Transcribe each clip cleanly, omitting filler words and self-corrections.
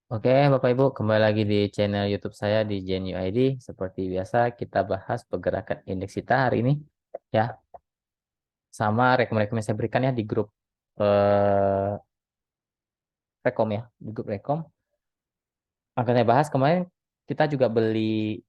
Oke, Bapak Ibu, kembali lagi di channel YouTube saya di Genu ID. Seperti biasa, kita bahas pergerakan indeks kita hari ini, ya, sama rekomendasi saya berikan ya di grup eh, Rekom ya, di grup Rekom. Akan saya bahas kemarin kita juga beli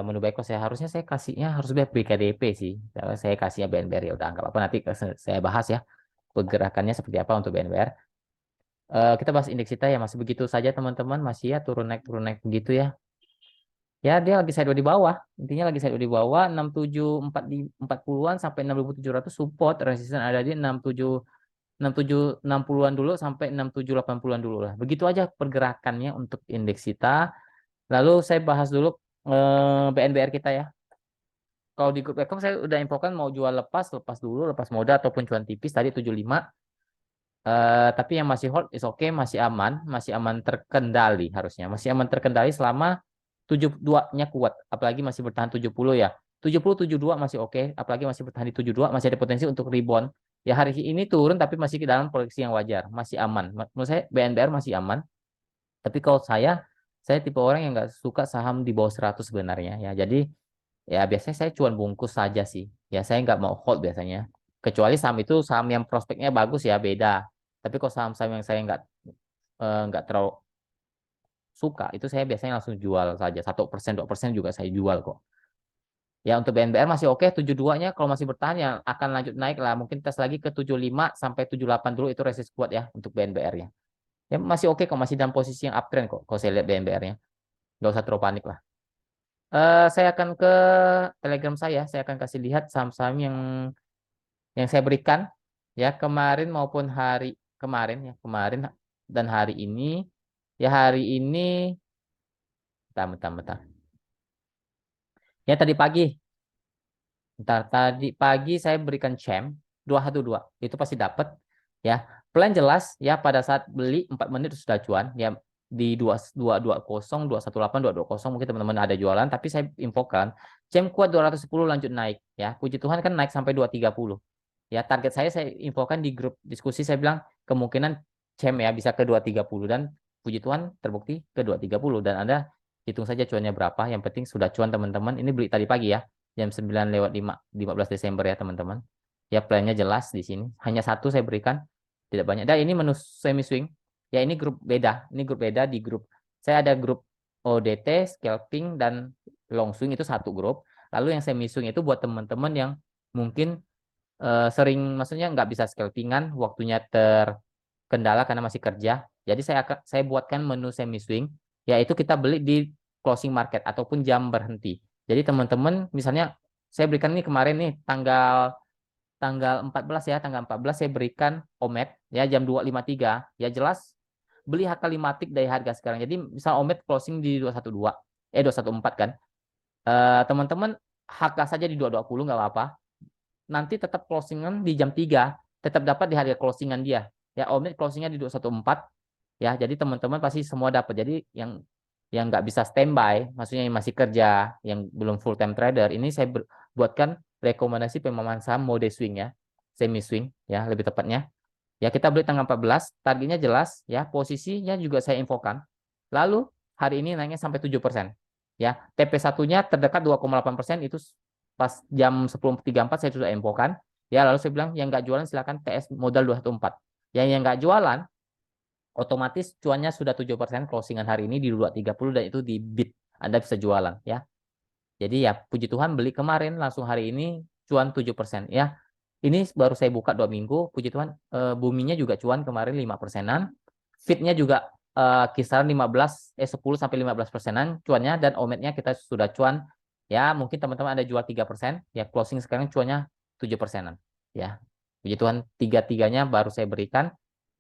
menu baik saya harusnya saya kasihnya harus beli KDP sih. Saya kasihnya BNBR ya udah anggap apa nanti saya bahas ya pergerakannya seperti apa untuk BNBR. Kita bahas indeks kita ya masih begitu saja teman-teman, masih ya turun naik begitu ya. Ya, dia lagi sideways di bawah. Intinya lagi sideways di bawah 67 di 40-an sampai 6.700 support, resisten ada di 67 60-an dulu sampai 67 80-an dulu lah. Begitu aja pergerakannya untuk indeks kita. Lalu saya bahas dulu BNBR kita ya. Kalau di grup Rekom saya udah infokan mau jual lepas dulu, lepas modal ataupun cuan tipis tadi 75. Tapi yang masih hold is okay, masih aman terkendali harusnya. Masih aman terkendali selama 72-nya kuat, apalagi masih bertahan 70 ya. 70 72 masih oke, apalagi masih bertahan di 72 masih ada potensi untuk rebound. Ya hari ini turun tapi masih ke dalam koleksi yang wajar, masih aman. Menurut saya BNBR masih aman. Tapi kalau saya tipe orang yang nggak suka saham di bawah 100 sebenarnya ya. Jadi ya biasanya saya cuan bungkus saja sih. Ya saya nggak mau hold biasanya. Kecuali saham itu saham yang prospeknya bagus ya beda. Tapi kalau saham-saham yang saya nggak terlalu suka itu saya biasanya langsung jual saja 1% 2% juga saya jual kok. Ya untuk BNBR masih oke 72-nya kalau masih bertahan ya akan lanjut naik lah mungkin tes lagi ke 75 sampai 78 dulu itu resist kuat ya untuk BNBR-nya. Ya masih oke kok masih dalam posisi yang uptrend kok kalau saya lihat BNBR-nya. Nggak usah terlalu panik lah. Saya akan ke Telegram saya akan kasih lihat saham-saham yang saya berikan ya kemarin maupun hari kemarin ya kemarin dan hari ini ya hari ini bentar bentar bentar. Ya tadi pagi. Ntar tadi pagi saya berikan CHEM 212 itu pasti dapat ya. Plan jelas ya pada saat beli 4 menit sudah cuan ya di 2220 218 220 mungkin teman-teman ada jualan tapi saya infokan CHEM kuat 210 lanjut naik ya. Puji Tuhan kan naik sampai 230. Ya target saya infokan di grup diskusi saya bilang kemungkinan CHEM ya bisa ke 230 dan puji Tuhan terbukti ke 230 dan Anda hitung saja cuannya berapa yang penting sudah cuan teman-teman ini beli tadi pagi ya jam 9 lewat 5, 15 Desember ya teman-teman. Ya plannya jelas di sini. Hanya satu saya berikan, tidak banyak. Dan ini menu semi swing. Ya ini grup beda. Ini grup beda di grup. Saya ada grup ODT, scalping dan long swing itu satu grup. Lalu yang semi swing itu buat teman-teman yang mungkin sering maksudnya nggak bisa scalpingan, waktunya terkendala karena masih kerja. Jadi saya buatkan menu semi swing, yaitu kita beli di closing market ataupun jam berhenti. Jadi teman-teman misalnya saya berikan ini kemarin nih tanggal tanggal 14 ya, tanggal 14 saya berikan Omet ya jam 2.53. Ya jelas beli HK5 tik dari harga sekarang. Jadi misal Omet closing di 212 214 kan. Teman-teman HK saja di 220 nggak apa-apa. Nanti tetap closingan di jam 3, tetap dapat di harga closingan dia. Ya Omet closingnya di 214 ya. Jadi teman-teman pasti semua dapat. Jadi yang nggak bisa standby, maksudnya yang masih kerja, yang belum full time trader, ini saya buatkan rekomendasi pemahaman saham mode swing ya, semi swing ya lebih tepatnya. Ya kita beli tanggal 14, targetnya jelas ya, posisinya juga saya infokan. Lalu hari ini naiknya sampai 7%. Ya, TP1-nya terdekat 2,8% itu pas jam 10.34 saya sudah infokan. Ya, lalu saya bilang yang nggak jualan silakan TS modal 214. Yang nggak jualan otomatis cuannya sudah 7% closingan hari ini di 230 dan itu di bid. Anda bisa jualan ya. Jadi ya puji Tuhan beli kemarin langsung hari ini cuan 7% ya. Ini baru saya buka 2 minggu, puji Tuhan buminya juga cuan kemarin 5%-an. Fitnya juga kisaran 10 sampai 15%-an cuannya dan ometnya kita sudah cuan ya mungkin teman-teman ada jual 3% ya closing sekarang cuannya 7%-an ya. Puji Tuhan tiga-tiganya baru saya berikan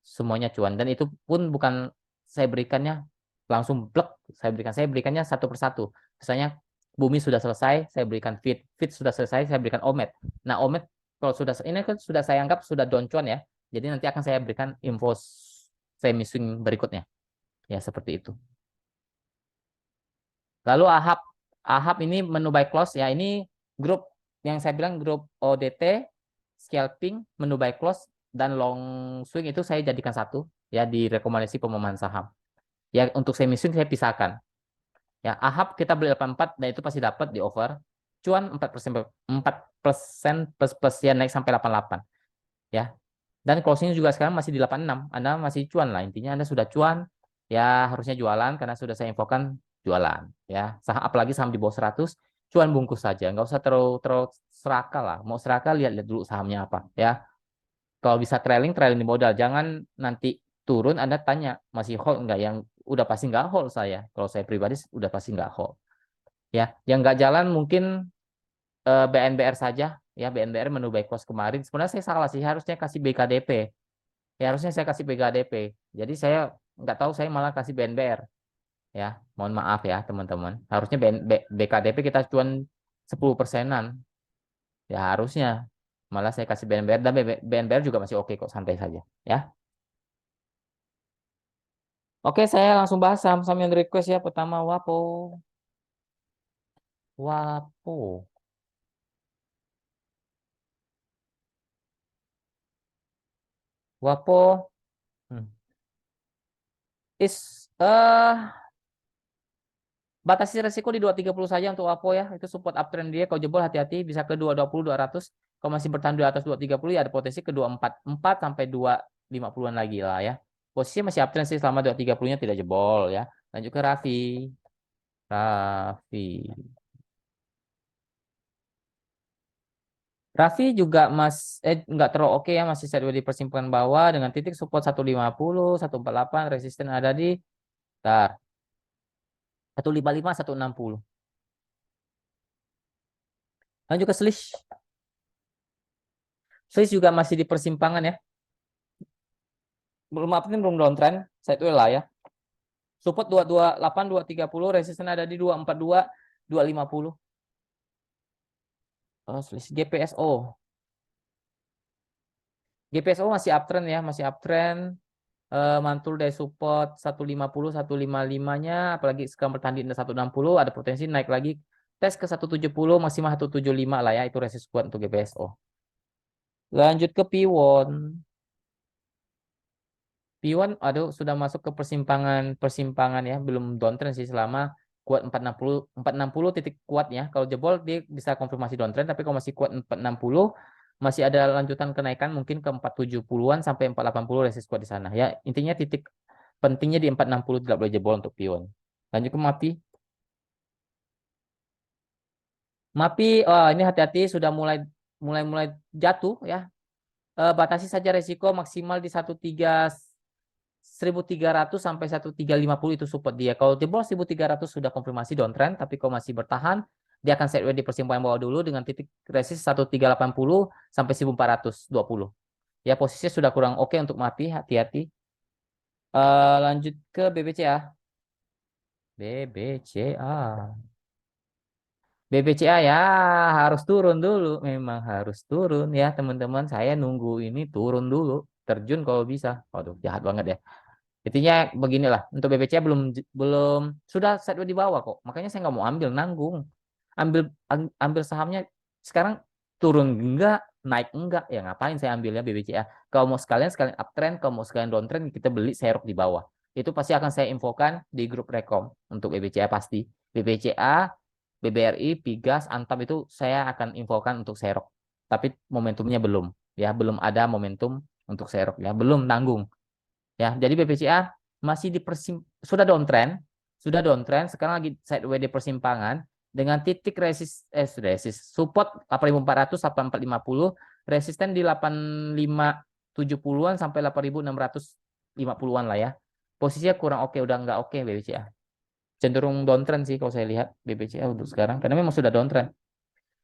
semuanya cuan dan itu pun bukan saya berikannya langsung blek saya berikannya satu persatu misalnya bumi sudah selesai saya berikan fit sudah selesai saya berikan omet. Nah omet kalau sudah ini kan sudah saya anggap sudah down cuan ya jadi nanti akan saya berikan info semi swing berikutnya ya seperti itu. Lalu ahap ahap ini menu buy close ya ini grup yang saya bilang grup ODT scalping menu buy close dan long swing itu saya jadikan satu ya di rekomendasi pemahaman saham. Ya untuk semi swing saya pisahkan. Ya AHAP kita beli 84 dan itu pasti dapat di over. Cuan 4% plus plus ya naik sampai 88 ya. Dan closing juga sekarang masih di 86. Anda masih cuan lah. Intinya Anda sudah cuan, ya harusnya jualan karena sudah saya infokan jualan. Ya, saham, apalagi saham di bawah 100, cuan bungkus saja. Nggak usah terlalu, terlalu serakah lah. Mau serakah, lihat-lihat dulu sahamnya apa. Ya, kalau bisa trailing, trailing di modal. Jangan nanti turun, Anda tanya, masih hold nggak? Yang udah pasti nggak hold saya. Kalau saya pribadi, udah pasti nggak hold. Ya, yang nggak jalan mungkin BNBR saja. Ya, BNBR menu buy close kemarin. Sebenarnya saya salah sih, harusnya kasih BKDP. Ya harusnya saya kasih BKDP. Jadi saya nggak tahu saya malah kasih BNBR. Ya, mohon maaf ya teman-teman. Harusnya BKDP kita cuan 10%-an. Ya harusnya. Malah saya kasih BNBR dan BNBR juga masih oke kok, santai saja. Ya. Oke, saya langsung bahas saham-saham yang request ya. Pertama Wapo. Wapo. Wapo. Hmm. Is batasi resiko di 230 saja untuk Wapo ya. Itu support uptrend dia. Kalau jebol hati-hati bisa ke 220, 200. Kalau masih bertahan di atas 230 ya ada potensi ke 244 sampai 250-an lagi lah ya. Posisinya masih uptrend sih selama 230-nya tidak jebol ya. Lanjut ke Raffi. Raffi. Raffi juga nggak terlalu oke ya, masih sideways di persimpangan bawah dengan titik support 150, 148, resisten ada di tar 155, 160. Lanjut ke Slish. Slish juga masih di persimpangan ya. Belum apa ini belum downtrend, sideways lah ya. Support 228, 230, resisten ada di 242, 250. Oh, Slish GPSO. GPSO masih uptrend ya, masih uptrend. Mantul dari support 150, 155-nya, apalagi sekarang bertahan di 160, ada potensi naik lagi tes ke 170, maksimal 175 lah ya, itu resist kuat untuk GPSO. Lanjut ke Piwon. Piwon, aduh, sudah masuk ke persimpangan ya, belum downtrend sih selama kuat 460 titik kuatnya. Kalau jebol dia bisa konfirmasi downtrend, tapi kalau masih kuat 460 masih ada lanjutan kenaikan mungkin ke 470-an sampai 480 resist kuat di sana. Ya, intinya titik pentingnya di 460 tidak boleh jebol untuk Piwon. Lanjut ke MAPI. MAPI, oh, ini hati-hati sudah mulai mulai mulai jatuh ya. Batasi saja resiko maksimal di 1300 sampai 1350 itu support dia. Kalau jebol 1300 sudah konfirmasi downtrend, tapi kalau masih bertahan, dia akan sideways di persimpangan bawah dulu dengan titik resist 1380 sampai 1420. Ya posisinya sudah kurang oke untuk MAPI, hati-hati. Lanjut ke BBCA. BBCA. BBCA ya harus turun dulu, memang harus turun ya teman-teman. Saya nunggu ini turun dulu, terjun kalau bisa. Waduh, jahat banget ya. Intinya beginilah, untuk BBCA belum belum sudah sideways di bawah kok. Makanya saya nggak mau ambil, nanggung. Ambil sahamnya sekarang turun enggak, naik enggak, ya ngapain saya ambilnya BBCA. Kalau mau sekalian sekalian uptrend, kalau mau sekalian downtrend kita beli serok di bawah. Itu pasti akan saya infokan di grup rekom untuk BBCA pasti. BBCA, BBRI, Pigas, Antam itu saya akan infokan untuk serok. Tapi momentumnya belum, ya belum ada momentum untuk serok ya, belum tanggung. Ya, jadi BPCA masih sudah downtrend, sekarang lagi sideways di persimpangan dengan titik resist support 8400 sampai 450, resisten di 8570-an sampai 8650-an lah ya. Posisinya kurang oke, udah nggak oke BPCA. Cenderung downtrend sih kalau saya lihat BPCA untuk sekarang karena memang sudah downtrend.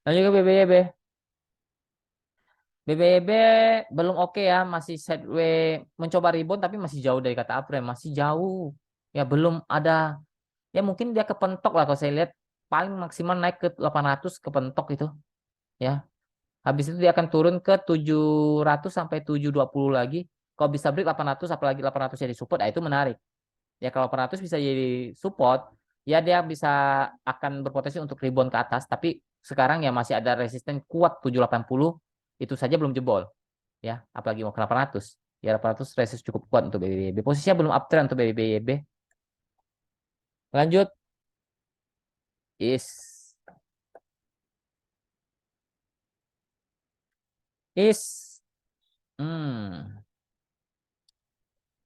Dan juga BBYB. BBB belum oke ya, masih sideways mencoba rebound tapi masih jauh dari kata uptrend, masih jauh. Ya belum ada, ya mungkin dia kepentok lah kalau saya lihat paling maksimal naik ke 800 kepentok itu ya. Habis itu dia akan turun ke 700 sampai 720 lagi. Kalau bisa break 800 apalagi 800 jadi support, itu menarik. Ya kalau 800 bisa jadi support, ya dia bisa akan berpotensi untuk rebound ke atas, tapi sekarang ya masih ada resisten kuat 780, itu saja belum jebol. ya, apalagi mau ke 800. Ya 800 resist cukup kuat untuk BBYB. Posisinya belum uptrend untuk BBYB. Lanjut, is is hmm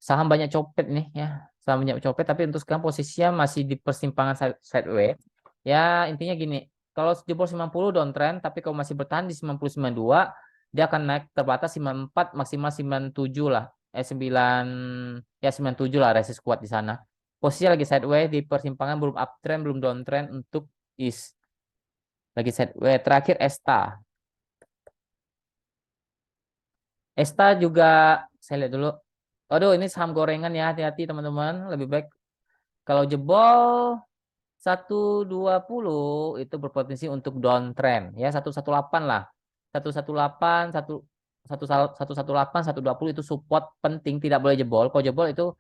saham banyak copet nih ya. Saham banyak copet tapi untuk sekarang posisinya masih di persimpangan sideways. Ya, intinya gini, kalau jebol 90 downtrend tapi kalau masih bertahan di 90,92 dia akan naik terbatas 94 maksimal 97 lah. 9 ya 97 lah resist kuat di sana. Posisinya lagi sideways di persimpangan belum uptrend, belum downtrend untuk is. Lagi sideways. Terakhir Esta. Esta juga saya lihat dulu. Aduh, ini saham gorengan ya, hati-hati teman-teman. Lebih baik kalau jebol 120 itu berpotensi untuk downtrend ya 118 lah. 118 118 120 itu support penting tidak boleh jebol. Kalau jebol itu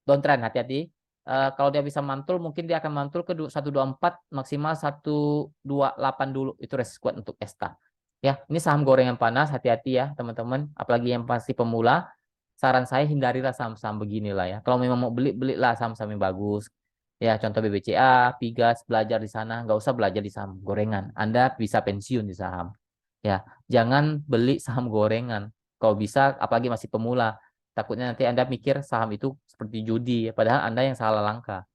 downtrend hati-hati. Kalau dia bisa mantul mungkin dia akan mantul ke 124 maksimal 128 dulu itu resist kuat untuk Esta. Ya, ini saham gorengan panas hati-hati ya teman-teman apalagi yang pasti pemula saran saya hindarilah saham-saham beginilah ya. Kalau memang mau beli, belilah saham-saham yang bagus. Ya, contoh BBCA, Pigas, belajar di sana, nggak usah belajar di saham gorengan. Anda bisa pensiun di saham. Ya, jangan beli saham gorengan. Kalau bisa, apalagi masih pemula. Takutnya nanti Anda mikir saham itu seperti judi, padahal Anda yang salah langkah.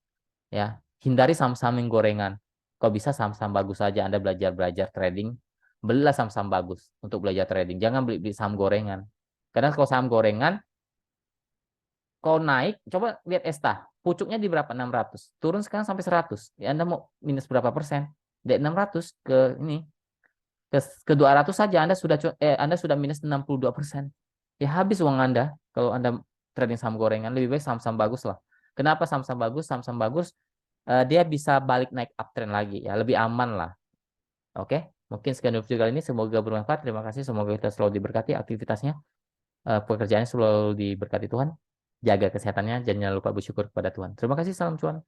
Ya, hindari saham-saham yang gorengan. Kalau bisa saham-saham bagus saja Anda belajar-belajar trading, belilah saham-saham bagus untuk belajar trading. Jangan beli saham gorengan. Karena kalau saham gorengan kalau naik, coba lihat Esta. Pucuknya di berapa? 600. Turun sekarang sampai 100. Ya, Anda mau minus berapa persen? Dari 600 ke ini ke 200 saja Anda sudah minus 62%. Ya habis uang Anda kalau Anda trading saham gorengan. Lebih baik saham-saham bagus lah. Kenapa saham-saham bagus? Saham-saham bagus dia bisa balik naik uptrend lagi ya, lebih aman lah. Oke, mungkin sekian dulu kali ini semoga bermanfaat. Terima kasih, semoga kita selalu diberkati aktivitasnya, pekerjaannya selalu diberkati Tuhan. Jaga kesehatannya, jangan lupa bersyukur kepada Tuhan. Terima kasih, salam cuan.